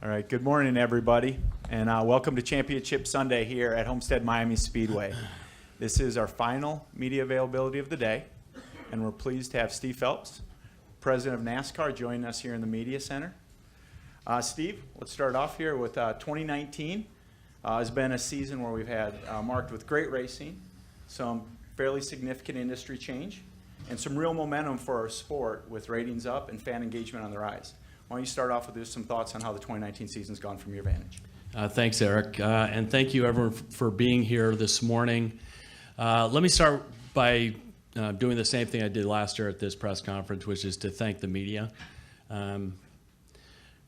All right, good morning, everybody, and welcome to Championship Sunday here at Homestead-Miami Speedway. This is our final media availability of the day, and we're pleased to have Steve Phelps, president of NASCAR, joining us here in the Media Center. Steve, let's start off here with 2019. Has been a season where we've had marked with great racing, some fairly significant industry change, and some real momentum for our sport with ratings up and fan engagement on the rise. Why don't you start off with just some thoughts on how the 2019 season's gone from your vantage? Thanks, Eric, and thank you everyone for being here this morning. Let me start by doing the same thing I did last year at this press conference, which is to thank the media. The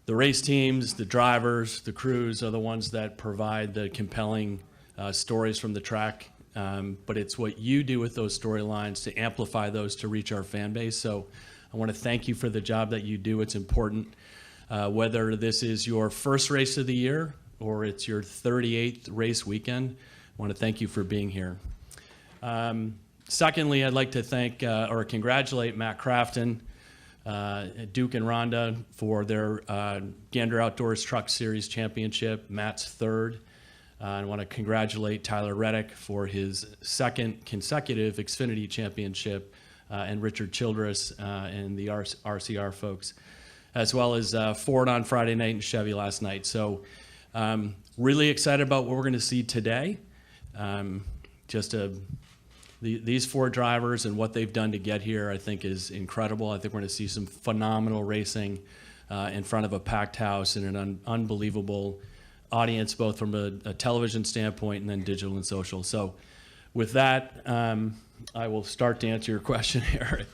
race teams, the drivers, the crews are the ones that provide the compelling stories from the track, but it's what you do with those storylines to amplify those to reach our fan base. So I want to thank you for the job that you do. It's important. Whether this is your first race of the year or it's your 38th race weekend, I want to thank you for being here. Secondly, I'd like to thank or congratulate Matt Crafton, Duke and Rhonda for their Gander Outdoors Truck Series Championship, Matt's third. I want to congratulate Tyler Reddick for his second consecutive Xfinity Championship, and Richard Childress and the RCR folks, as well as Ford on Friday night and Chevy last night. So really excited about what we're going to see today. These four drivers and what they've done to get here, I think, is incredible. I think we're going to see some phenomenal racing in front of a packed house and an unbelievable audience, both from a television standpoint and then digital and social. So with that, I will start to answer your question, Eric.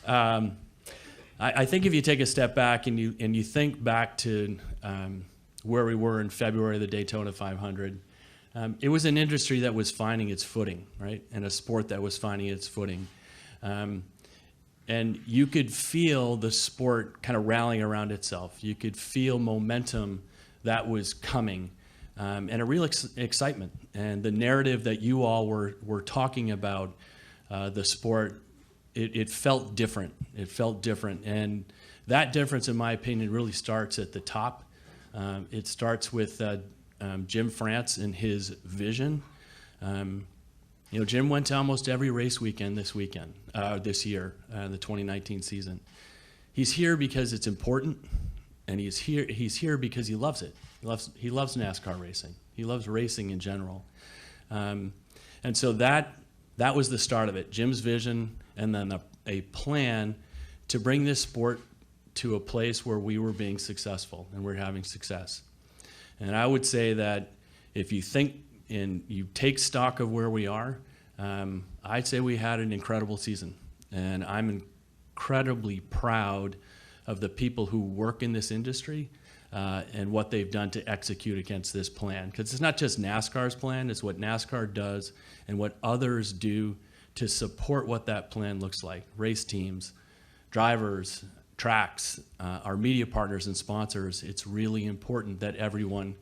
I think if you take a step back and you think back to where we were in February of the Daytona 500, it was an industry that was finding its footing, right? And a sport that was finding its footing. And you could feel the sport kind of rallying around itself. You could feel momentum that was coming, and a real excitement. And the narrative that you all were talking about the sport, it felt different. It felt different. And that difference, in my opinion, really starts at the top. It starts with Jim France and his vision. Jim went to almost every race weekend this year, the 2019 season. He's here because it's important, and he's here because he loves it. He loves NASCAR racing. He loves racing in general. And so that was the start of it, Jim's vision, and then a plan to bring this sport to a place where we were being successful and we're having success. And I would say that if you think and you take stock of where we are, I'd say we had an incredible season. And I'm incredibly proud of the people who work in this industry and what they've done to execute against this plan. Because it's not just NASCAR's plan, it's what NASCAR does and what others do to support what that plan looks like. Race teams, drivers, tracks, our media partners and sponsors. It's really important that everyone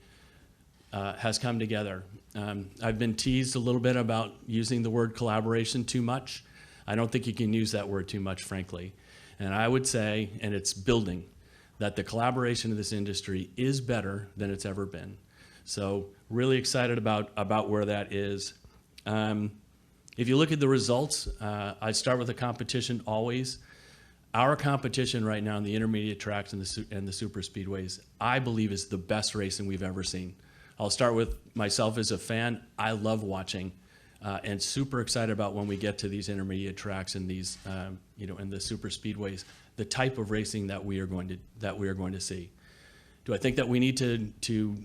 has come together. I've been teased a little bit about using the word collaboration too much. I don't think you can use that word too much, frankly. And I would say, and it's building, that the collaboration of this industry is better than it's ever been. So really excited about where that is. If you look at the results, I start with the competition always. Our competition right now in the intermediate tracks and the super speedways, I believe, is the best racing we've ever seen. I'll start with myself as a fan. I love watching and super excited about when we get to these intermediate tracks and these, and the super speedways, the type of racing that we are going to see. Do I think that we need to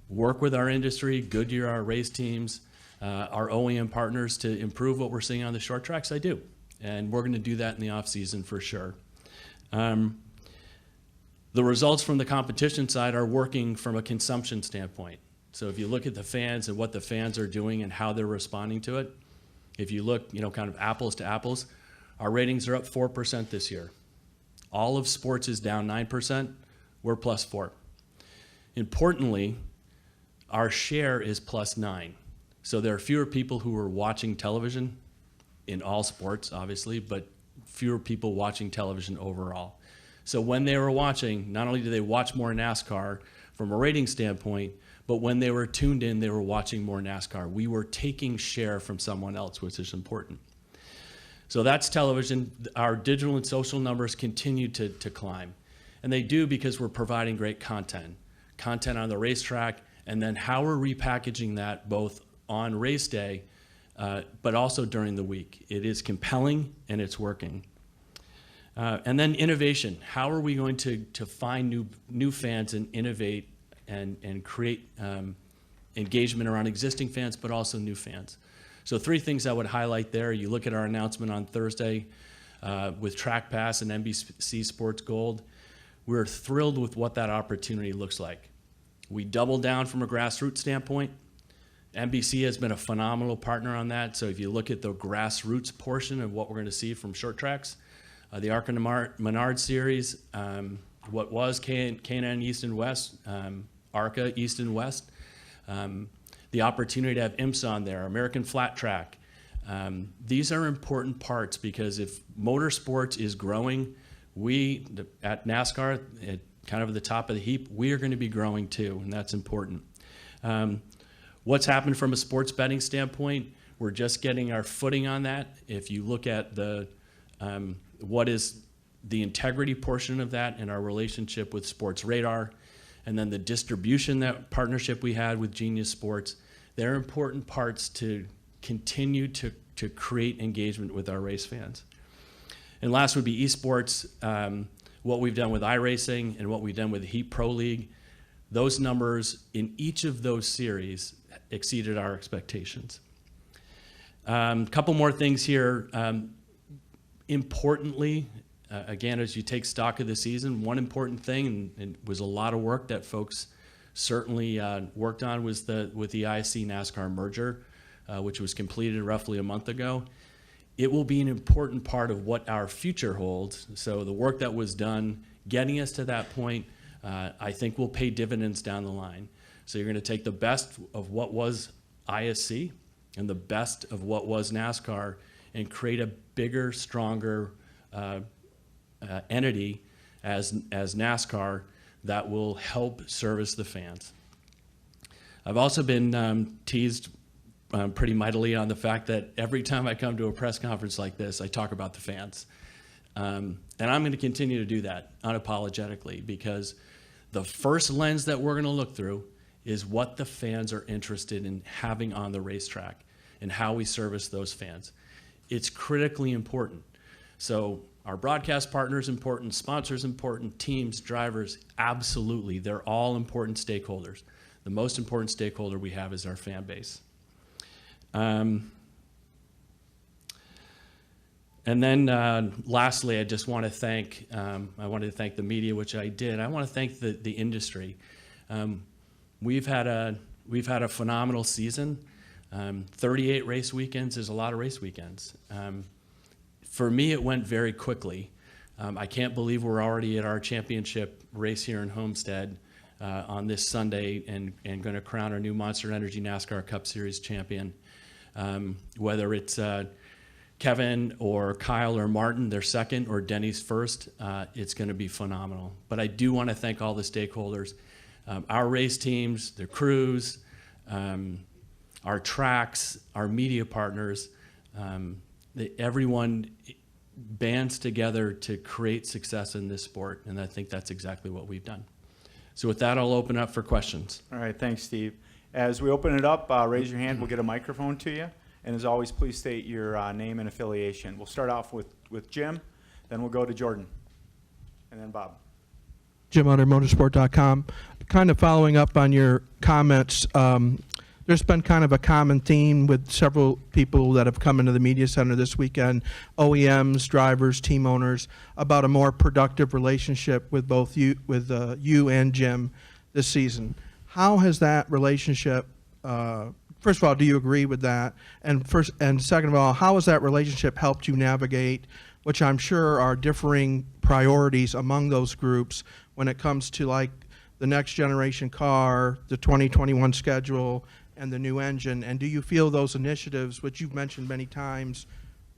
work with our industry, Goodyear, our race teams, our OEM partners to improve what we're seeing on the short tracks? I do, and we're going to do that in the off season for sure. The results from the competition side are working from a consumption standpoint. So if you look at the fans and what the fans are doing and how they're responding to it, if you look, kind of apples to apples, our ratings are up 4% this year. All of sports is down 9%. We're +4. Importantly, our share is +9. So there are fewer people who are watching television in all sports, obviously, but fewer people watching television overall. So when they were watching, not only do they watch more NASCAR, from a rating standpoint, but when they were tuned in, they were watching more NASCAR. We were taking share from someone else, which is important. So that's television. Our digital and social numbers continue to climb. And they do because we're providing great content on the racetrack, and then how we're repackaging that both on race day, but also during the week. It is compelling and it's working. And then innovation. How are we going to find new fans and innovate and create engagement around existing fans, but also new fans? So 3 things I would highlight there. You look at our announcement on Thursday with Track Pass and NBC Sports Gold. We're thrilled with what that opportunity looks like. We double down from a grassroots standpoint. NBC has been a phenomenal partner on that. So if you look at the grassroots portion of what we're going to see from short tracks, the ARCA Menard Series, what was K&N East and West, ARCA East and West, the opportunity to have IMSA on there, American Flat Track. These are important parts because if motorsports is growing, we at NASCAR, at kind of the top of the heap, we are going to be growing too, and that's important. What's happened from a sports betting standpoint, we're just getting our footing on that. If you look at the what is the integrity portion of that and our relationship with Sports Radar, and then the distribution, that partnership we had with Genius Sports, they're important parts to continue to create engagement with our race fans. And last would be esports, what we've done with iRacing and what we've done with the Heat Pro League. Those numbers in each of those series exceeded our expectations. Couple more things here. Importantly, again, as you take stock of the season, one important thing, and it was a lot of work that folks certainly worked on, was with the ISC NASCAR merger, which was completed roughly a month ago. It will be an important part of what our future holds. So the work that was done getting us to that point, I think will pay dividends down the line. So you're going to take the best of what was ISC and the best of what was NASCAR and create a bigger, stronger entity as NASCAR that will help service the fans. I've also been teased pretty mightily on the fact that every time I come to a press conference like this, I talk about the fans. And I'm going to continue to do that unapologetically, because the first lens that we're going to look through is what the fans are interested in having on the racetrack and how we service those fans. It's critically important. So our broadcast partners important, sponsors important, teams, drivers, absolutely. They're all important stakeholders. The most important stakeholder we have is our fan base. And then lastly, I just want to thank, I wanted to thank the media, which I did. I want to thank the industry. We've had a phenomenal season. 38 race weekends is a lot of race weekends. For me, it went very quickly. I can't believe we're already at our championship race here in Homestead on this Sunday and going to crown our new Monster Energy NASCAR Cup Series champion. Whether it's Kevin or Kyle or Martin, their second, or Denny's first, it's going to be phenomenal. But I do want to thank all the stakeholders, our race teams, their crews, our tracks, our media partners. Everyone bands together to create success in this sport, and I think that's exactly what we've done. So with that, I'll open up for questions. All right, thanks, Steve. As we open it up, raise your hand. We'll get a microphone to you. And as always, please state your name and affiliation. We'll start off with Jim, then we'll go to Jordan, and then Bob. Jim under motorsport.com. Kind of following up on your comments, there's been kind of a common theme with several people that have come into the media center this weekend, OEMs, drivers, team owners, about a more productive relationship with both you and Jim this season. How has that relationship, first of all, do you agree with that? And second of all, how has that relationship helped you navigate, which I'm sure are differing priorities among those groups when it comes to like the next generation car, the 2021 schedule, and the new engine? And do you feel those initiatives, which you've mentioned many times,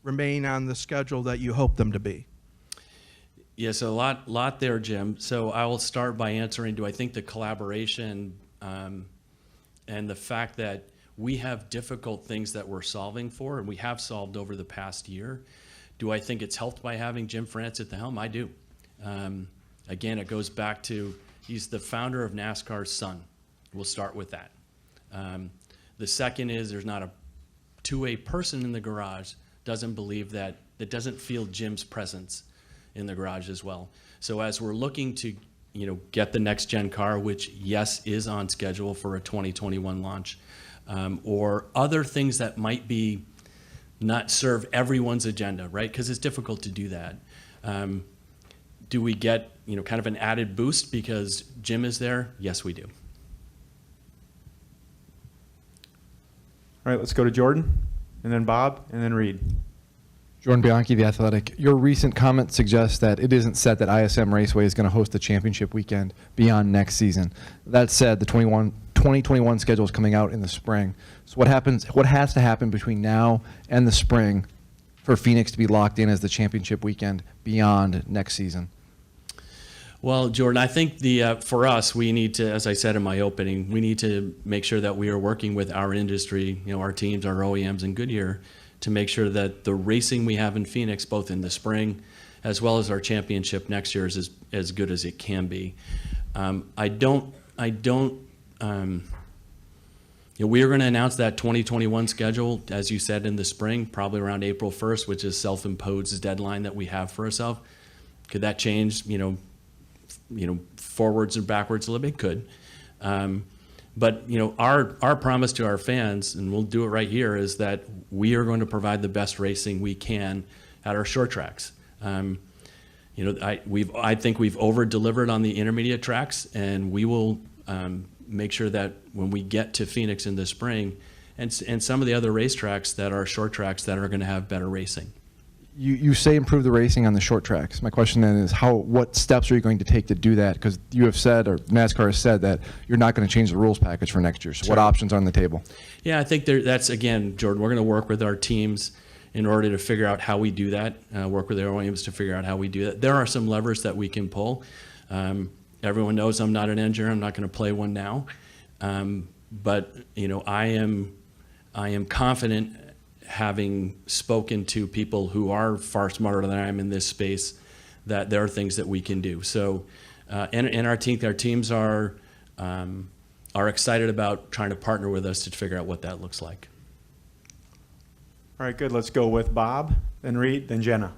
remain on the schedule that you hope them to be? Yes, a lot there, Jim. So I will start by answering, do I think the collaboration and the fact that we have difficult things that we're solving for, and we have solved over the past year, do I think it's helped by having Jim France at the helm? I do. Again, it goes back to, he's the founder of NASCAR's son. We'll start with that. The second is there's not a two-way person in the garage doesn't believe that doesn't feel Jim's presence in the garage as well. So as we're looking to, get the next gen car, which yes is on schedule for a 2021 launch, or other things that might be not serve everyone's agenda, right? Because it's difficult to do that. Do we get, kind of an added boost because Jim is there? Yes, we do. All right, let's go to Jordan, and then Bob, and then Reed. Jordan Bianchi, The Athletic. Your recent comment suggests that it isn't set that ISM Raceway is going to host the championship weekend beyond next season. That said, the 2021 schedule is coming out in the spring. So what has to happen between now and the spring for Phoenix to be locked in as the championship weekend beyond next season? Well, Jordan, I think for us, we need to, as I said in my opening, we need to make sure that we are working with our industry, our teams, our OEMs, and Goodyear, to make sure that the racing we have in Phoenix, both in the spring as well as our championship next year, is as good as it can be. We are going to announce that 2021 schedule, as you said, in the spring, probably around April 1st, which is self-imposed deadline that we have for ourselves. Could that change, forwards and backwards a little bit? Could. But our promise to our fans, and we'll do it right here, is that we are going to provide the best racing we can at our short tracks. I think we've over-delivered on the intermediate tracks, and we will make sure that when we get to Phoenix in the spring, and some of the other racetracks that are short tracks that are going to have better racing. You say improve the racing on the short tracks. My question then is what steps are you going to take to do that? Because you have said, or NASCAR has said, that you're not going to change the rules package for next year. So what options are on the table? Yeah, I think that's, again, Jordan, we're going to work with our teams in order to figure out how we do that, work with our OEMs to figure out how we do that. There are some levers that we can pull. Everyone knows I'm not an engineer. I'm not going to play one now. But I am confident, having spoken to people who are far smarter than I am in this space, that there are things that we can do. So, and our teams are excited about trying to partner with us to figure out what that looks like. All right, good. Let's go with Bob, then Reed, then Jenna.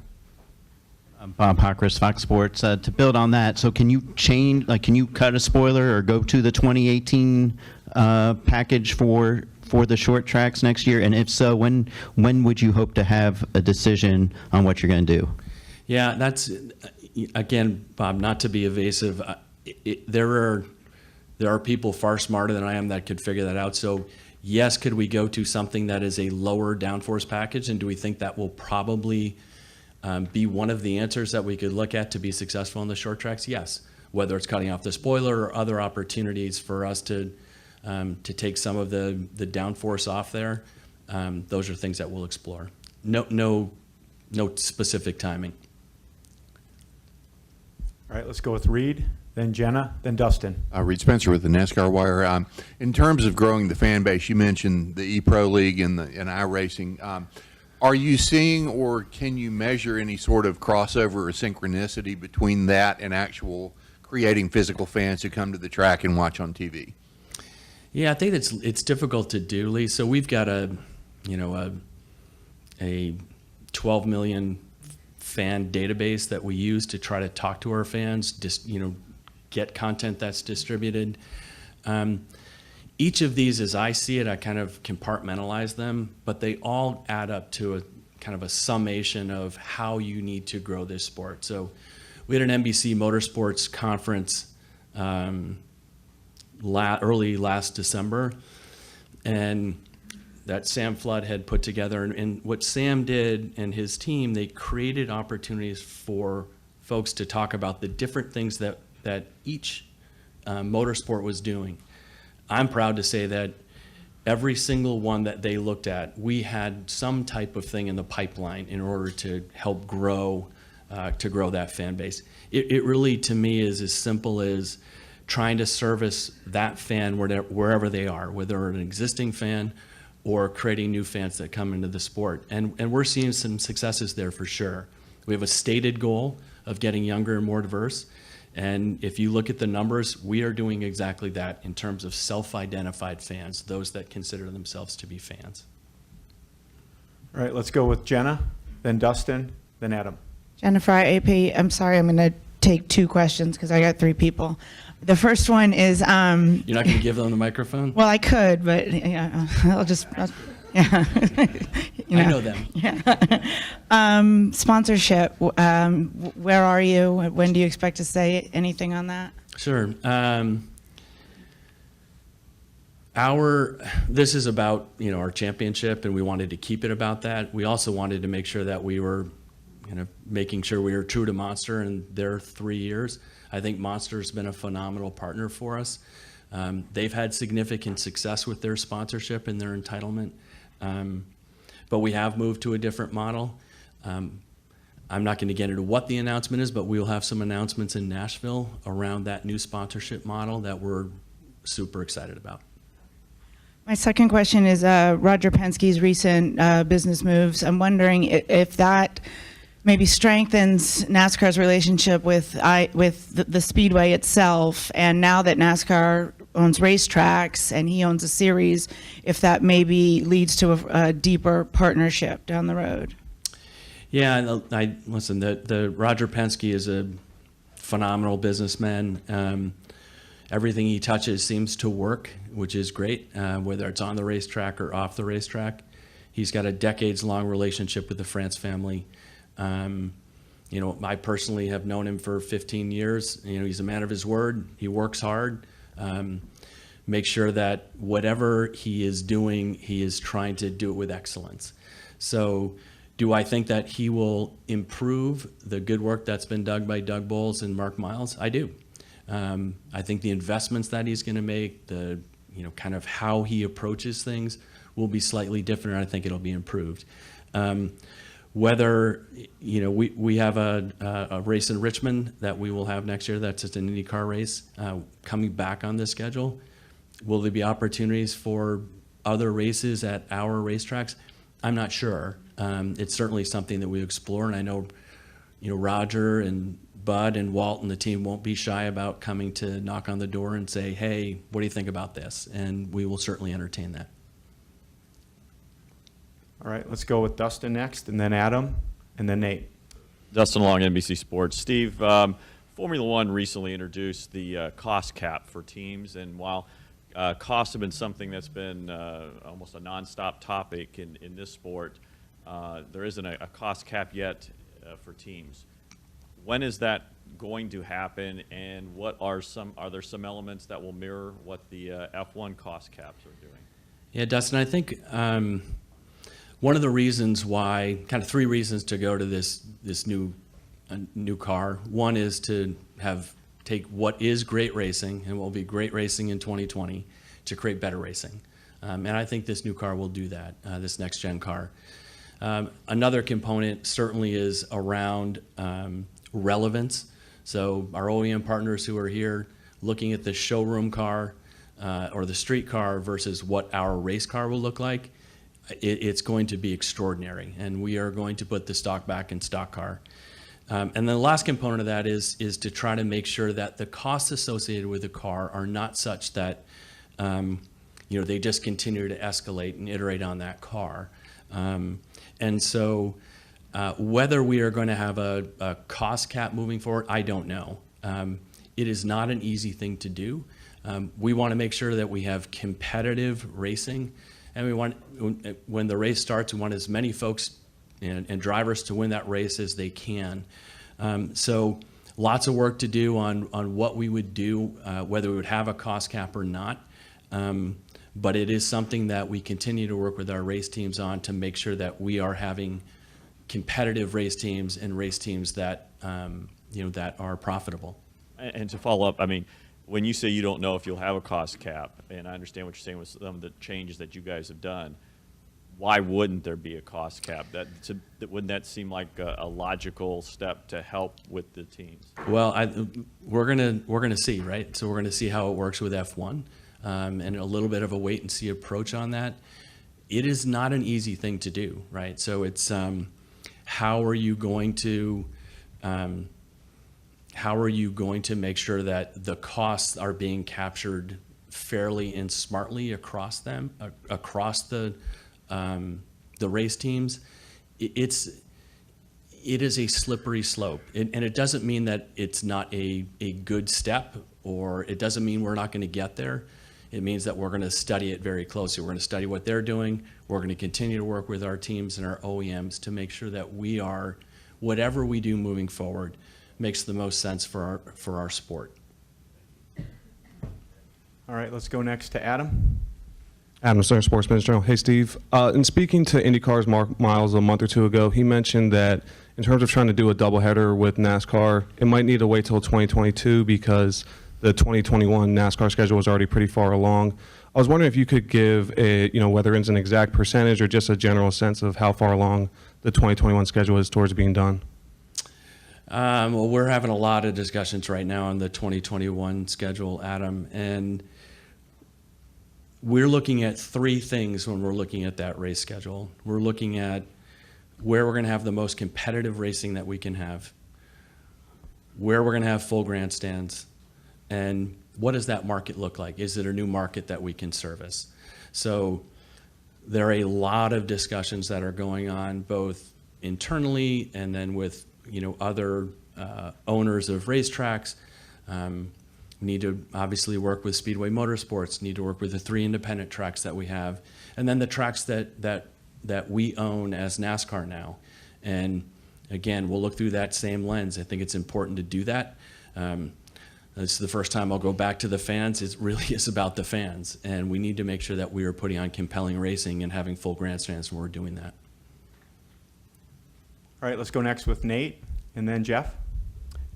Bob Hockris, Fox Sports. To build on that, so can you can you cut a spoiler or go to the 2018 package for the short tracks next year? And if so, when would you hope to have a decision on what you're going to do? Yeah, that's, again, Bob, not to be evasive, there are people far smarter than I am that could figure that out. So yes, could we go to something that is a lower downforce package, and do we think that will probably be one of the answers that we could look at to be successful in the short tracks? Yes, whether it's cutting off the spoiler or other opportunities for us to take some of the downforce off there. Those are things that we'll explore. No specific timing. All right, let's go with Reed, then Jenna, then Dustin. Reed Spencer with the NASCAR Wire. In terms of growing the fan base, you mentioned the E-Pro League and iRacing. Are you seeing, or can you measure any sort of crossover or synchronicity between that and actual creating physical fans who come to the track and watch on TV? Yeah, I think it's difficult to do, Lee. So we've got a 12 million fan database that we use to try to talk to our fans, get content that's distributed. Each of these, as I see it, I kind of compartmentalize them, but they all add up to a kind of a summation of how you need to grow this sport. So we had an NBC Motorsports conference early last December, and that Sam Flood had put together. And what Sam did and his team, they created opportunities for folks to talk about the different things that each motorsport was doing. I'm proud to say that every single one that they looked at, we had some type of thing in the pipeline in order to help grow to grow that fan base. It really, to me, is as simple as trying to service that fan wherever they are, whether they're an existing fan or creating new fans that come into the sport. And we're seeing some successes there for sure. We have a stated goal of getting younger and more diverse. And if you look at the numbers, we are doing exactly that in terms of self-identified fans, those that consider themselves to be fans. All right, let's go with Jenna, then Dustin, then Adam. Jennifer, AP, I'm sorry, I'm going to take 2 questions because I got 3 people. The first one is, You're not going to give them the microphone? well, I could, but yeah, yeah. I know them. Yeah. Sponsorship, where are you? When do you expect to say anything on that? Sure. This is about, our championship, and we wanted to keep it about that. We also wanted to make sure that we were making sure we were true to Monster in their 3 years. I think Monster's been a phenomenal partner for us. They've had significant success with their sponsorship and their entitlement, but we have moved to a different model. I'm not going to get into what the announcement is, but we'll have some announcements in Nashville around that new sponsorship model that we're super excited about. My second question is Roger Penske's recent business moves. I'm wondering if that maybe strengthens NASCAR's relationship with the Speedway itself, and now that NASCAR owns racetracks and he owns a series, if that maybe leads to a deeper partnership down the road. Yeah, listen, the Roger Penske is a phenomenal businessman. Everything he touches seems to work, which is great, whether it's on the racetrack or off the racetrack. He's got a decades-long relationship with the France family. I personally have known him for 15 years. He's a man of his word. He works hard. Make sure that whatever he is doing, he is trying to do it with excellence. So do I think that he will improve the good work that's been done by Doug Bowles and Mark Miles? I do. I think the investments that he's going to make, the kind of how he approaches things will be slightly different, and I think it'll be improved. Whether, we have a race in Richmond that we will have next year that's just an IndyCar race coming back on this schedule. Will there be opportunities for other races at our racetracks? I'm not sure. It's certainly something that we explore, and I know, Roger and Bud and Walt and the team won't be shy about coming to knock on the door and say, hey, what do you think about this? And we will certainly entertain that. All right, let's go with Dustin next, and then Adam, and then Nate. Dustin Long, NBC Sports. Steve, Formula One recently introduced the cost cap for teams, and while costs have been something that's been almost a nonstop topic in this sport, there isn't a cost cap yet for teams. When is that going to happen, and are there some elements that will mirror what the F1 cost caps are doing? Yeah, Dustin, I think one of the reasons why, kind of 3 reasons to go to this new car. One is to take what is great racing and will be great racing in 2020 to create better racing. And I think this new car will do that, this next gen car. Another component certainly is around relevance. So our OEM partners who are here looking at the showroom car or the street car versus what our race car will look like, it's going to be extraordinary. And we are going to put the stock back in stock car. And then the last component of that is to try to make sure that the costs associated with the car are not such that they just continue to escalate and iterate on that car. And so whether we are going to have a cost cap moving forward, I don't know. It is not an easy thing to do. We want to make sure that we have competitive racing, and we want, when the race starts, we want as many folks and drivers to win that race as they can. So lots of work to do on what we would do, whether we would have a cost cap or not. But it is something that we continue to work with our race teams on to make sure that we are having competitive race teams and race teams that that are profitable. And to follow up, I mean, when you say you don't know if you'll have a cost cap, and I understand what you're saying with some of the changes that you guys have done, why wouldn't there be a cost cap? Wouldn't that seem like a logical step to help with the teams? Well, we're gonna see, right? So we're gonna see how it works with F1, and a little bit of a wait and see approach on that. It is not an easy thing to do, right? So it's how are you going to make sure that the costs are being captured fairly and smartly across the race teams? It is a slippery slope, and it doesn't mean that it's not a good step, or it doesn't mean we're not going to get there. It means that we're going to study it very closely. We're going to study what they're doing. We're going to continue to work with our teams and our OEMs to make sure that whatever we do moving forward makes the most sense for our sport. All right, let's go next to Adam. Adam Stern, Sports Business Journal. Hey, Steve. In speaking to IndyCar's Mark Miles a month or two ago, he mentioned that in terms of trying to do a doubleheader with NASCAR, it might need to wait till 2022 because the 2021 NASCAR schedule was already pretty far along. I was wondering if you could give whether it's an exact percentage or just a general sense of how far along the 2021 schedule is towards being done. Well, we're having a lot of discussions right now on the 2021 schedule, Adam, and we're looking at three things when we're looking at that race schedule. We're looking at where we're going to have the most competitive racing that we can have, where we're going to have full grandstands, and what does that market look like? Is it a new market that we can service? So there are a lot of discussions that are going on both internally and then with other owners of racetracks. Need to obviously work with Speedway Motorsports, need to work with the 3 independent tracks that we have, and then the tracks that we own as NASCAR now. And again, we'll look through that same lens. I think it's important to do that. This is the first time I'll go back to the fans. It really is about the fans, and we need to make sure that we are putting on compelling racing and having full grandstands when we're doing that. All right, let's go next with Nate, and then Jeff.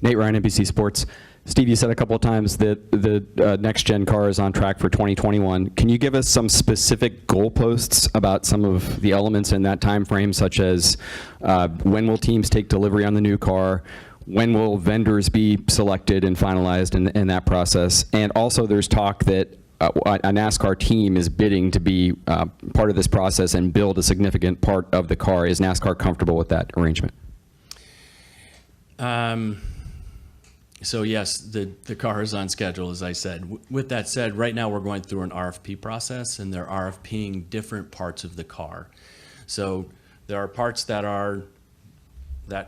Nate Ryan, NBC Sports. Steve, you said a couple of times that the next-gen car is on track for 2021. Can you give us some specific goalposts about some of the elements in that time frame, such as when will teams take delivery on the new car? When will vendors be selected and finalized in that process? And also there's talk that a NASCAR team is bidding to be part of this process and build a significant part of the car. Is NASCAR comfortable with that arrangement? So yes, the car is on schedule, as I said. With that said, right now we're going through an RFP process, and they're RFPing different parts of the car. So there are parts that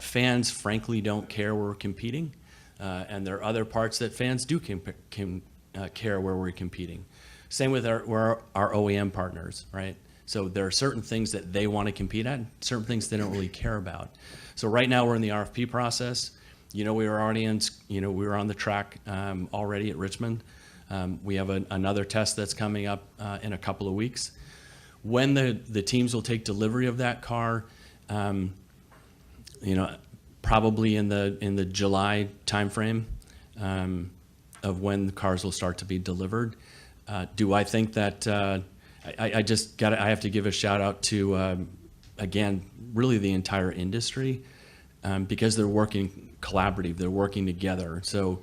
fans frankly don't care where we're competing, and there are other parts that fans do care where we're competing. Same with our OEM partners, right? So there are certain things that they want to compete at, certain things they don't really care about. So right now we're in the RFP process. We were already we were on the track already at Richmond. We have another test that's coming up in a couple of weeks. When the teams will take delivery of that car, probably in the July timeframe of when the cars will start to be delivered. Do I think that I have to give a shout out to again, really the entire industry, because they're working collaborative, they're working together. So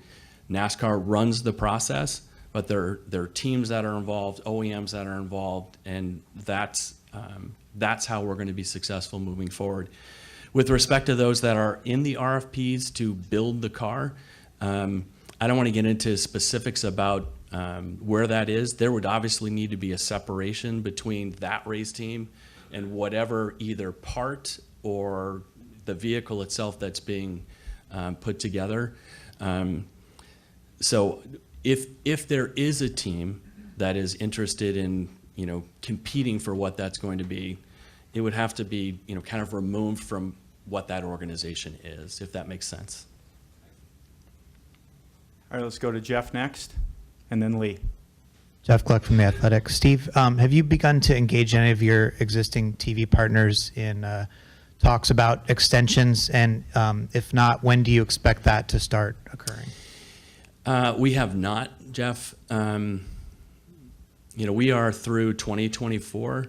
NASCAR runs the process, but there are teams that are involved, OEMs that are involved, and that's how we're going to be successful moving forward. With respect to those that are in the RFPs to build the car, I don't want to get into specifics about where that is. There would obviously need to be a separation between that race team and whatever either part or the vehicle itself that's being put together. So if there is a team that is interested in competing for what that's going to be, it would have to be kind of removed from what that organization is, if that makes sense. All right, let's go to Jeff next, and then Lee. Jeff Gluck from The Athletic. Steve, have you begun to engage any of your existing TV partners in talks about extensions? And if not, when do you expect that to start occurring? We have not, Jeff. We are through 2024.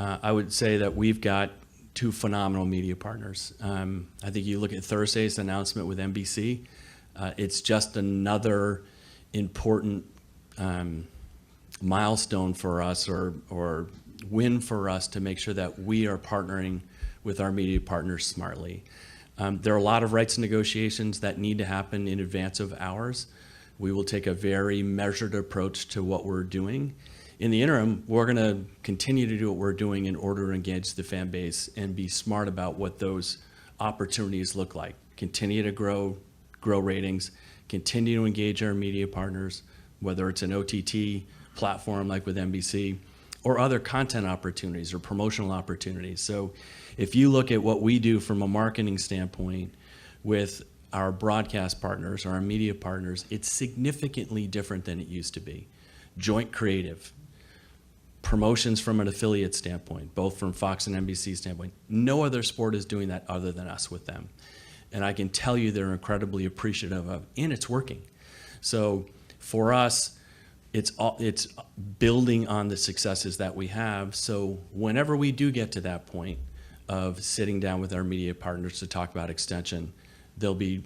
I would say that we've got two phenomenal media partners. I think you look at Thursday's announcement with NBC, it's just another important milestone for us or win for us to make sure that we are partnering with our media partners smartly. There are a lot of rights negotiations that need to happen in advance of ours. We will take a very measured approach to what we're doing. In the interim, we're going to continue to do what we're doing in order to engage the fan base and be smart about what those opportunities look like. Continue to grow ratings, continue to engage our media partners, whether it's an OTT platform like with NBC, or other content opportunities or promotional opportunities. So if you look at what we do from a marketing standpoint with our broadcast partners or our media partners, it's significantly different than it used to be. Joint creative, promotions from an affiliate standpoint, both from Fox and NBC standpoint. No other sport is doing that other than us with them. And I can tell you they're incredibly appreciative of, and it's working. So for us, it's building on the successes that we have. So whenever we do get to that point of sitting down with our media partners to talk about extension, they'll be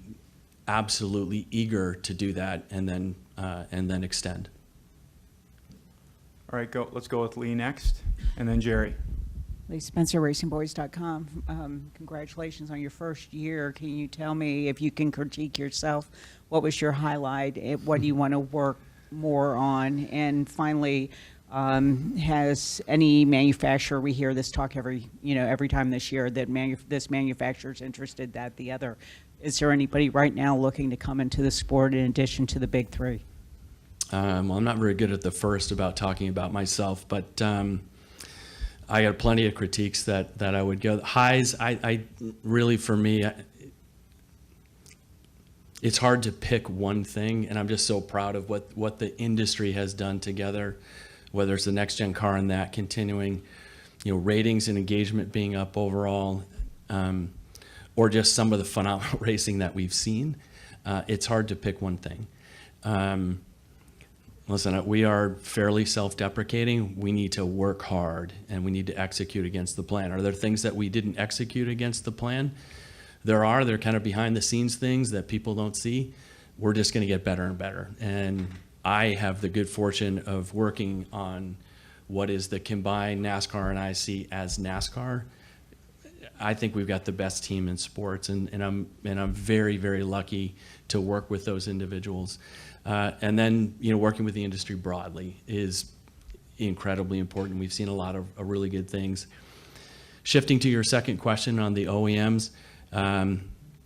absolutely eager to do that and then extend. All right, let's go with Lee next, and then Jerry. Lee Spencer, RacingBoys.com. Congratulations on your first year. Can you tell me, if you can critique yourself, what was your highlight? What do you want to work more on? And finally, has any manufacturer, we hear this talk every time this year, that this manufacturer is interested, that the other. Is there anybody right now looking to come into the sport in addition to the big three? Well, I'm not very good at the first about talking about myself, but I got plenty of critiques that I would go. Highs, I really, for me, it's hard to pick one thing, and I'm just so proud of what the industry has done together, whether it's the next gen car and that continuing, ratings and engagement being up overall, or just some of the phenomenal racing that we've seen. It's hard to pick one thing. Listen, we are fairly self-deprecating. We need to work hard, and we need to execute against the plan. Are there things that we didn't execute against the plan? They're kind of behind the scenes things that people don't see. We're just going to get better and better. And I have the good fortune of working on what is the combined NASCAR and IC as NASCAR. I think we've got the best team in sports, and I'm very, very lucky to work with those individuals. And then, working with the industry broadly is incredibly important. We've seen a lot of really good things. Shifting to your second question on the OEMs,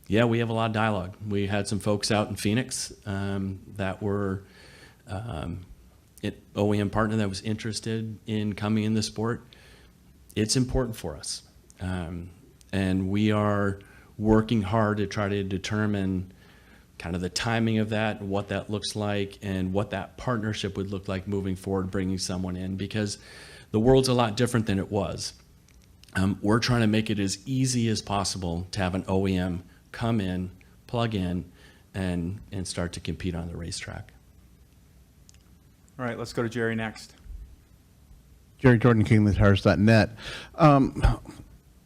yeah, we have a lot of dialogue. We had some folks out in Phoenix that were an OEM partner that was interested in coming in the sport. It's important for us. And we are working hard to try to determine kind of the timing of that, what that looks like, and what that partnership would look like moving forward, bringing someone in, because the world's a lot different than it was. We're trying to make it as easy as possible to have an OEM come in, plug in, and start to compete on the racetrack. All right, let's go to Jerry next. Jerry Jordan, KinglyTires.net.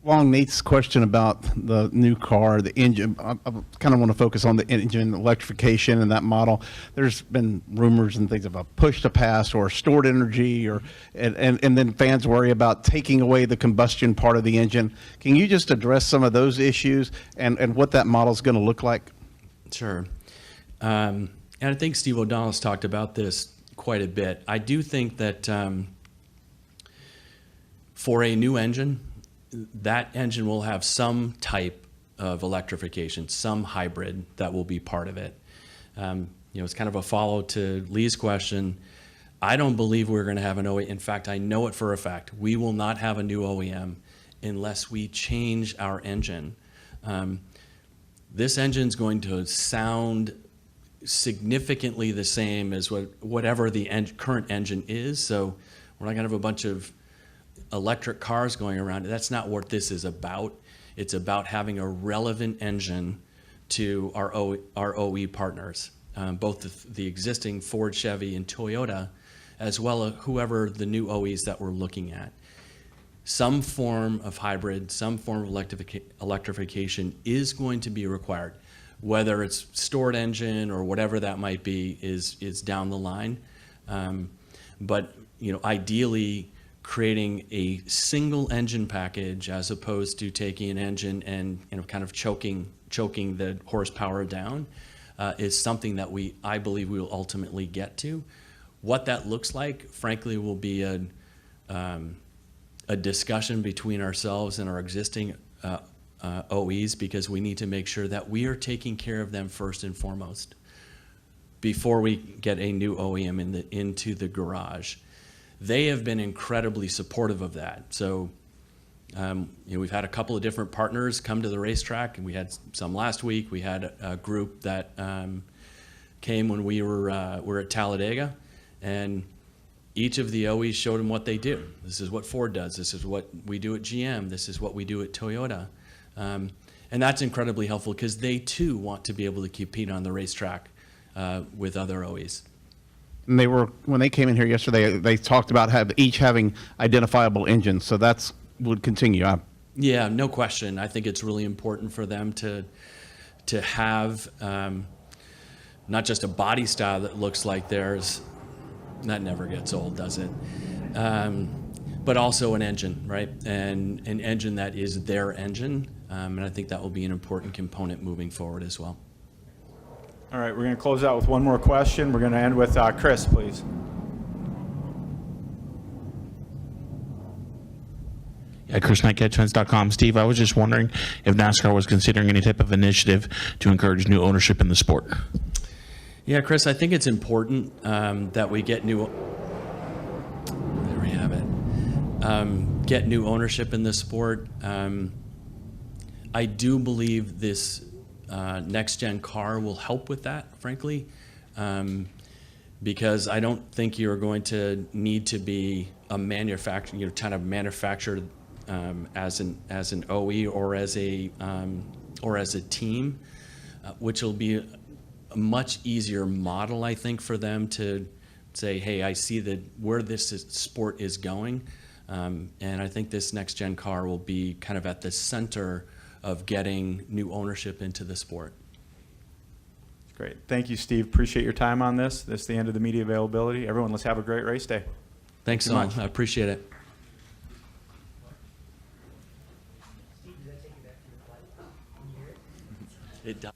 Along Nate's question about the new car, the engine, I kind of want to focus on the engine electrification and that model. There's been rumors and things about push to pass or stored energy, and then fans worry about taking away the combustion part of the engine. Can you just address some of those issues and what that model is going to look like? Sure. And I think Steve O'Donnell's talked about this quite a bit. I do think that for a new engine, that engine will have some type of electrification, some hybrid that will be part of it. It's kind of a follow to Lee's question. I don't believe we're going to have an OEM. In fact, I know it for a fact. We will not have a new OEM unless we change our engine. This engine's going to sound significantly the same as whatever the current engine is. So we're not going to have a bunch of electric cars going around. That's not what this is about. It's about having a relevant engine to our OE partners, both the existing Ford, Chevy, and Toyota, as well as whoever the new OEs that we're looking at. some form of hybrid, some form of electrification is going to be required. Whether it's stored engine or whatever that might be is down the line. But ideally, creating a single engine package as opposed to taking an engine and kind of choking the horsepower down is something that I believe we will ultimately get to. What that looks like, frankly, will be a discussion between ourselves and our existing OEs, because we need to make sure that we are taking care of them first and foremost before we get a new OEM into the garage. They have been incredibly supportive of that. So we've had a couple of different partners come to the racetrack, and we had some last week. We had a group that came when we were at Talladega, and each of the OEs showed them what they do. This is what Ford does. This is what we do at GM. This is what we do at Toyota. And that's incredibly helpful because they too want to be able to compete on the racetrack with other OEs. And when they came in here yesterday, they talked about each having identifiable engines, so that's would continue. Yeah, no question. I think it's really important for them to have not just a body style that looks like theirs. That never gets old, does it? But also an engine, right? And an engine that is their engine. And I think that will be an important component moving forward as well. All right, we're going to close out with one more question. We're going to end with Chris, please. Chris Knight, CatchFence.com. Steve, I was just wondering if NASCAR was considering any type of initiative to encourage new ownership in the sport. Yeah, Chris, I think it's important that we get new. There we have it. Get new ownership in the sport. I do believe this next-gen car will help with that, frankly, because I don't think you're going to need to be a manufacturer, kind of manufactured as an OE or as a team, which will be a much easier model, I think, for them to say, hey, I see where this sport is going, and I think this next-gen car will be kind of at the center of getting new ownership into the sport. Great. Thank you, Steve. Appreciate your time on this. This is the end of the media availability. Everyone, let's have a great race day. Thanks so much. I appreciate it. It does.